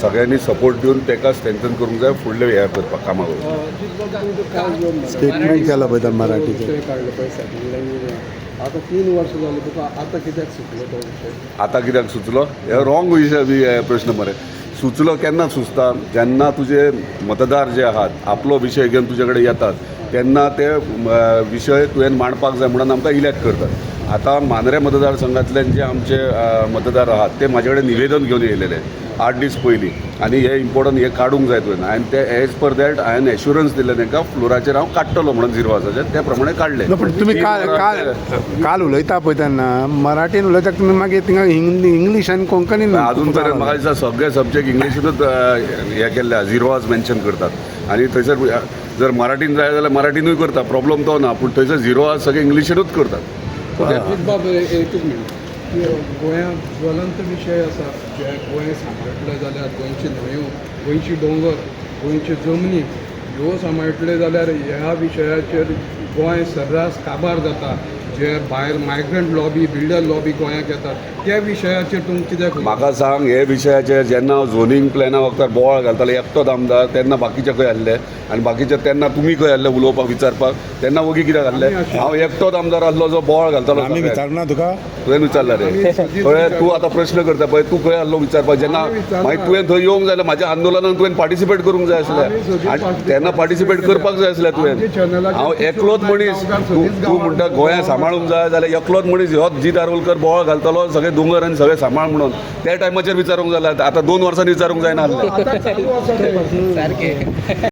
सगळ्यांनी सपोर्ट दिवन ताका स्ट्रेंथन करूंक जाय फुडले हे करपाक कामां करपाक. स्टेटमेंट केला पळय मराठीचें काडलो पळय आतां 3 वर्सां जालीं तुका आतां कित्याक सुचलो तो विशय? आतां कित्याक सुचलो हे रॉंग विशय प्रश्न मरे. सुचलो केन्ना सुचता जेन्ना तुजे मतदार जे आहात आपलो विशय घेवन तुजे कडेन येतात तेन्ना ते विशय तुवें मांडपाक जाय म्हणून आमकां इलॅक्ट करतात. आतां मांद्रे मतदारसंघांतल्यान जे आमचे मतदार आहात ते म्हाजे कडेन निवेदन घेवन येयलेले 8 दीस पयलीं आनी हे इम्पॉर्टंट हे काडूंक जाय तुवें आनी ते एज पर दॅट हांवें एश्युरन्स दिलें तांकां फ्लोराचेर हांव काडटलो म्हणून 0 वर्साचेर त्या प्रमाणे काडले. पण तुमी काल उलयता पळय तेन्ना मराठीन उलयता तुमी मागीर थिंगा इंग्लीश आनी कोंकणीन अजून पर्यंत म्हाका दिसता सगळे सब्जेक्ट इंग्लिशीनूच हे केल्ले 0 वर्स मेन्शन करतात आनी थंयसर जर मराठीन जाय जाल्यार मराठीनूय करता प्रॉब्लम तो ना पूण थंयसर 0 वर्स सगळे इंग्लिशीनूच करतात. बाब एकूच मिनट गोंयांत ज्वलंत विशय आसा जे गोंय सांबाळटले जाल्यार गोंयची न्हंयो गोंयची दोंगर गोंयची जमनी ह्यो सांबाळटले जाल्यार ह्या विशयाचेर गोंय सर्रास काबार जाता. जे भायर मायग्रंट लॉबी बिल्डर लॉबी गोंयाक येतात त्या विशयाचेर तुमकां कित्याक म्हाका सांग हे विशयाचेर जेन्ना हांव झोनींग प्लॅना वखदार बोवाळ घालतालो एकटोच आमदार तेन्ना बाकीचे खंय आहले आनी बाकीचे तेन्ना तुमी खंय आहले उलोवपाक विचारपाक तेन्ना वगी कित्याक आहले. हांव एकटोच आमदार आहलो जो बोवाळ घालतालो. आमी विचारना तुका तुवें विचारला रे कळ्ळें. तूं आतां प्रश्न करता पळय तूं खंय आहलो विचारपाक जेन्ना मागीर तुवें थंय येवंक जाय म्हाज्या आंदोलनान तुवें पार्टिसिपेट करूंक जाय आसलें आनी तेन्ना पार्टिसिपेट करपाक जाय आसलें तुवें. हांव एकलोच मनीस तूं म्हणटा गोंया सांबाळूंक जाय जाल्यार एकलोच मनीस हो जी दारोलकर बोवाळ घालतालो सगळे दोंगर आनी सगळे सांबाळ म्हणून त्या टायमाचेर विचारूंक जाय. आतां 2 वर्सांनी विचारूंक जायना. आतां 4 वर्सां